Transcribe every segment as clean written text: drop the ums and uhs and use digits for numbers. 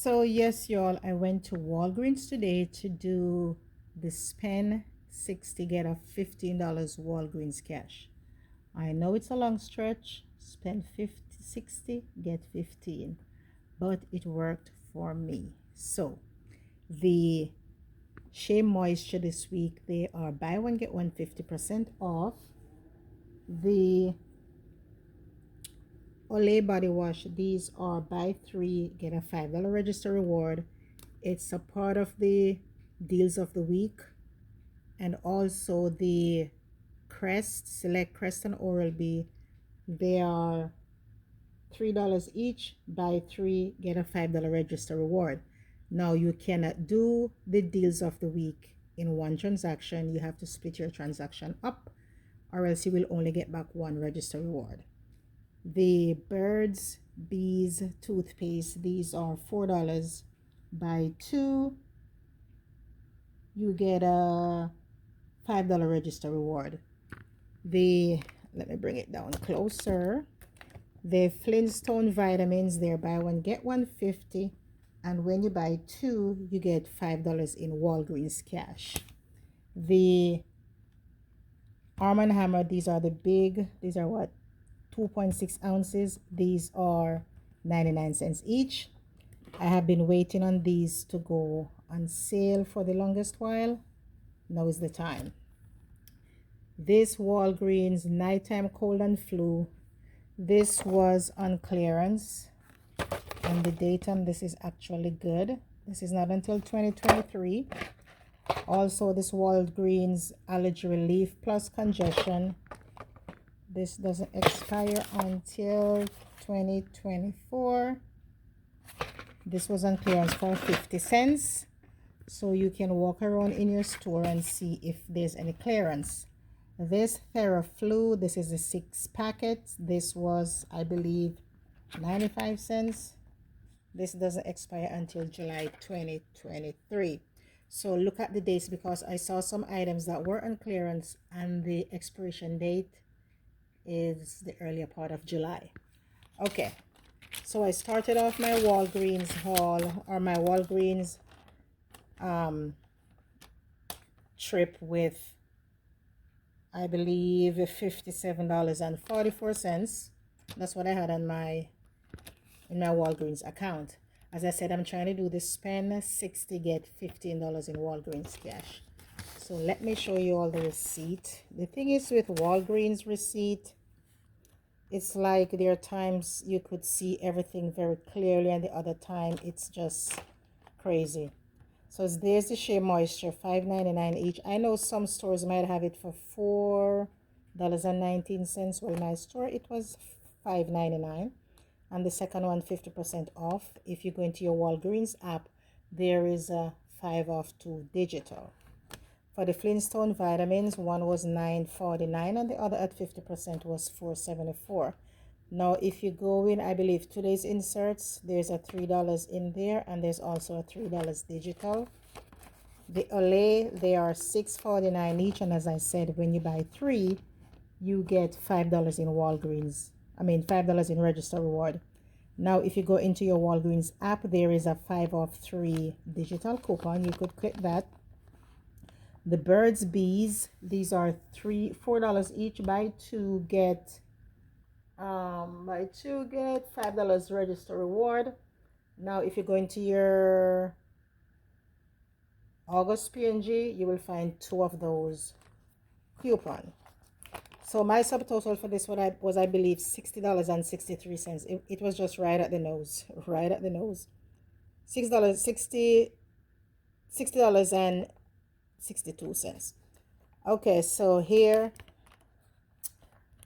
So yes, y'all, I went to Walgreens today to do the spend 60 get a $15 Walgreens cash. I know it's a long stretch, spend 50 60 get 15, but it worked for me. So the Shea Moisture this week, they are buy one get one 50% off. The Olay body wash, these are buy three get a $5 register reward. It's a part of the deals of the week, and also the Crest, select Crest and Oral-B, they are $3 each. Buy three get a $5 register reward. Now you cannot do the deals of the week in one transaction. You have to split your transaction up, or else you will only get back one register reward. The Birds Bees toothpaste, these are $4. Buy two, you get a $5 register reward. Let me bring it down closer. The Flintstone vitamins, they're buy one get one 50, and when you buy two, you get $5 in Walgreens cash. The Arm & Hammer, these are the big, these are what, 2.6 ounces. These are 99 cents each. I have been waiting on these to go on sale for the longest while. Now is the time. This Walgreens nighttime cold and flu, this was on clearance, and the date on this is actually good. This is not until 2023. Also, this Walgreens allergy relief plus congestion, this doesn't expire until 2024. This was on clearance for 50 cents. So you can walk around in your store and see if there's any clearance. This TheraFlu, this is a 6 packet. This was, I believe, 95 cents. This doesn't expire until July 2023. So look at the dates, because I saw some items that were on clearance and the expiration date is the earlier part of July. Okay, so I started off my Walgreens haul, or my Walgreens trip, with, I believe, $57.44. That's what I had on in my Walgreens account. As I said, I'm trying to do the spend 60 get $15 in Walgreens cash. So let me show you all the receipt. The thing is with Walgreens receipt, it's like there are times you could see everything very clearly, and the other time it's just crazy. So there's the Shea Moisture, $5.99 each. I know some stores might have it for $4.19. Well, in my store it was $5.99. And the second one, 50% off. If you go into your Walgreens app, there is a 5 off 2 digital. For the Flintstone vitamins, one was $9.49 and the other at 50% was $4.74. Now, if you go in, I believe today's inserts, there's a $3 in there, and there's also a $3 digital. The Olay, they are $6.49 each, and as I said, when you buy three, you get $5 in Walgreens. $5 in register reward. Now, if you go into your Walgreens app, there is a 5 off 3 digital coupon. You could click that. The Birds Bees, these are $4 each. Buy two get $5 register reward. Now, if you go into your August P&G, you will find 2 of those coupon. So my subtotal for this one was, I believe, $60.63. It was just right at the nose, right at the nose. $60.62. Okay, so here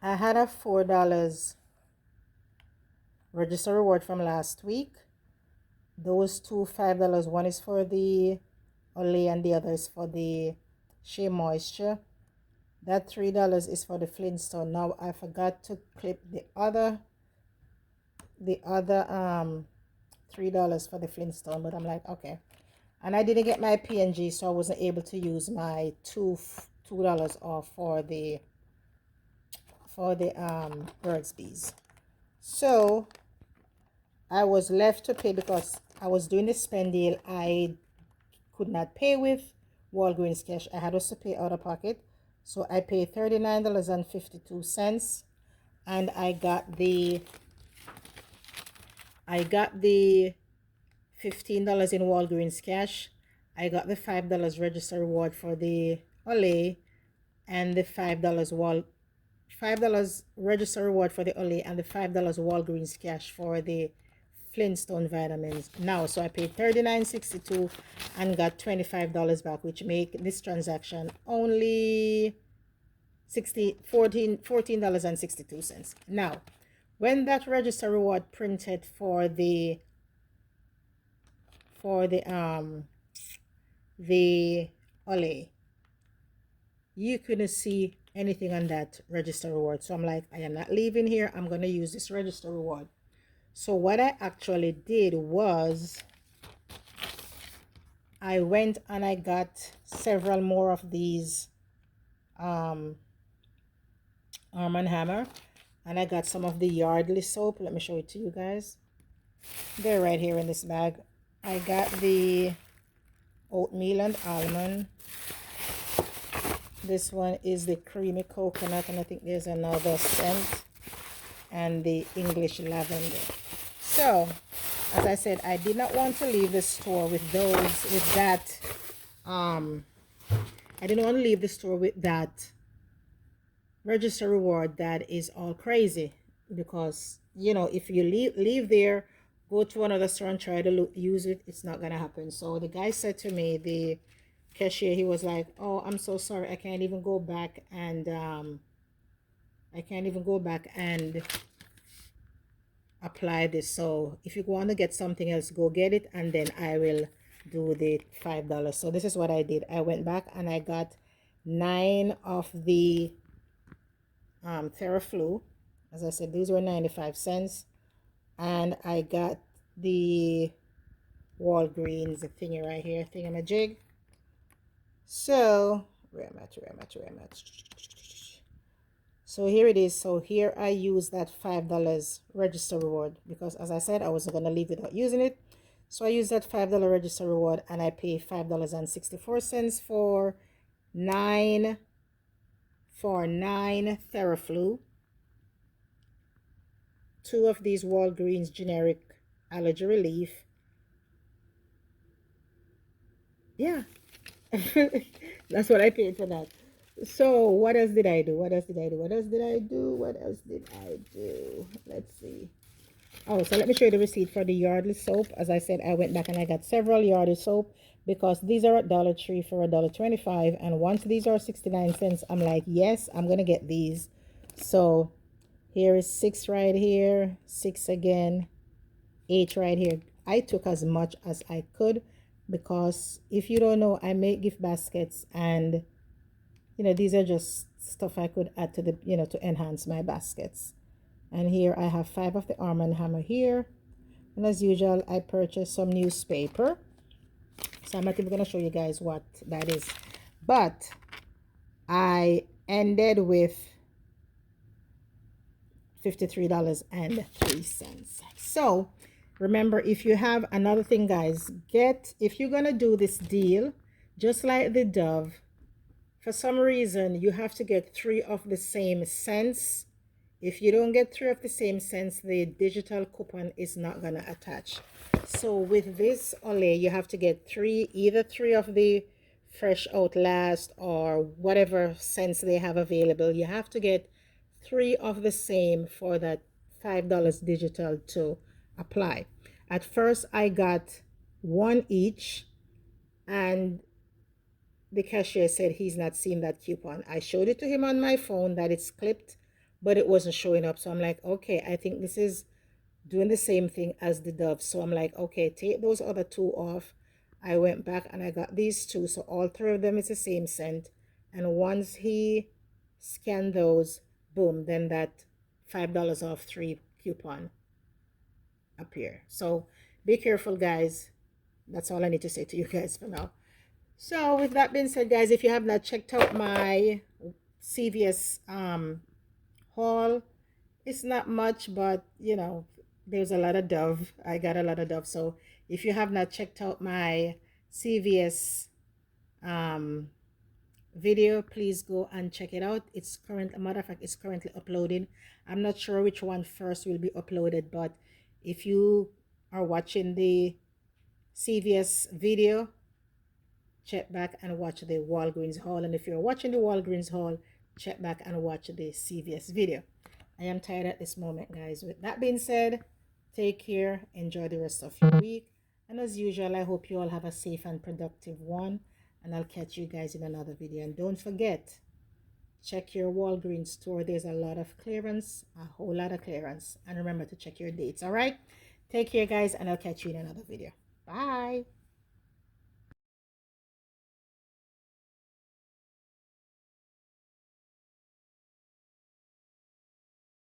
I had a $4 register reward from last week. Those two $5, one is for the Olay and the other is for the Shea Moisture. That $3 is for the Flintstone. Now I forgot to clip the other $3 for the Flintstone, but I'm like, okay. And I didn't get my P&G, so I wasn't able to use my $2 off for the Birds Bees. So I was left to pay, because I was doing the spend deal. I could not pay with Walgreens cash. I had also pay out of pocket. So I paid $39.52, and I got the $15 in Walgreens cash. I got the $5 register reward for the Olay, and the $5 register reward for the Olay, and the $5 Walgreens cash for the Flintstone vitamins. Now, so I paid $39.62 and got $25 back, which make this transaction only $14.62. Now, when that register reward printed for the the Olay, you couldn't see anything on that register reward. So I'm like, I am not leaving here. I'm gonna use this register reward. So what I actually did was I went and I got several more of these Arm & Hammer, and I got some of the Yardley soap. Let me show it to you guys. They're right here in this bag. I got the oatmeal and almond. This one is the creamy coconut, and I think there's another scent, and the English lavender. So, as I said, I did not want to leave the store with that. I didn't want to leave the store with that register reward that is all crazy, because if you leave there, go to another store and try to use it, it's not gonna happen. So the guy said to me, the cashier, he was like, oh, I'm so sorry, I can't even go back and apply this. So if you want to get something else, go get it, and then I will do the $5. So this is what I did. I went back and I got 9 of the Theraflu. As I said, these were 95 cents, and I got the Walgreens thingy right here, thingamajig. So where am I? So here it is. So here I use that $5 register reward, because as I said, I wasn't gonna leave without using it. So I use that $5 register reward, and I pay $5.64 for nine Theraflu, 2 of these Walgreens generic allergy relief. Yeah. That's what I paid for that. So what else did I do? Let's see. Oh, so let me show you the receipt for the Yardley soap. As I said, I went back and I got several Yardley soap, because these are at Dollar Tree for $1.25, and once these are 69 cents, I'm like, yes, I'm gonna get these. So here is 6 right here, 6 again, 8 right here. I took as much as I could, because if you don't know, I make gift baskets, and these are just stuff I could add to the to enhance my baskets. And here I have 5 of the Arm & Hammer here, and as usual, I purchased some newspaper. So I'm not even gonna show you guys what that is, but I ended with $53.03. So remember, if you have another thing, guys, if you're gonna do this deal, just like the Dove, for some reason you have to get 3 of the same scents. If you don't get 3 of the same scents, the digital coupon is not gonna attach. So with this Olay, you have to get either 3 of the Fresh Outlast or whatever scents they have available. You have to get 3 of the same for that $5 digital to apply. At first I got 1 each, and the cashier said he's not seen that coupon. I showed it to him on my phone that it's clipped, but it wasn't showing up. So I'm like, okay, I think this is doing the same thing as the Dove. So I'm like, okay, take those other 2 off. I went back and I got these 2. So all 3 of them is the same scent. And once he scanned those, boom, then that $5 off 3 coupon appear. So be careful, guys. That's all I need to say to you guys for now. So with that being said, guys, if you have not checked out my CVS haul, it's not much, but There's a lot of Dove. I got a lot of Dove. So if you have not checked out my CVS um, video, please go and check it out. It's current, a matter of fact, it's currently uploading. I'm not sure which one first will be uploaded, but if you are watching the CVS video, check back and watch the Walgreens haul. And if you're watching the Walgreens haul, check back and watch the CVS video. I am tired at this moment, guys. With that being said, take care, enjoy the rest of your week. And as usual, I hope you all have a safe and productive one. And I'll catch you guys in another video. And don't forget, check your Walgreens store. There's a lot of clearance, a whole lot of clearance. And remember to check your dates, all right? Take care, guys, and I'll catch you in another video. Bye.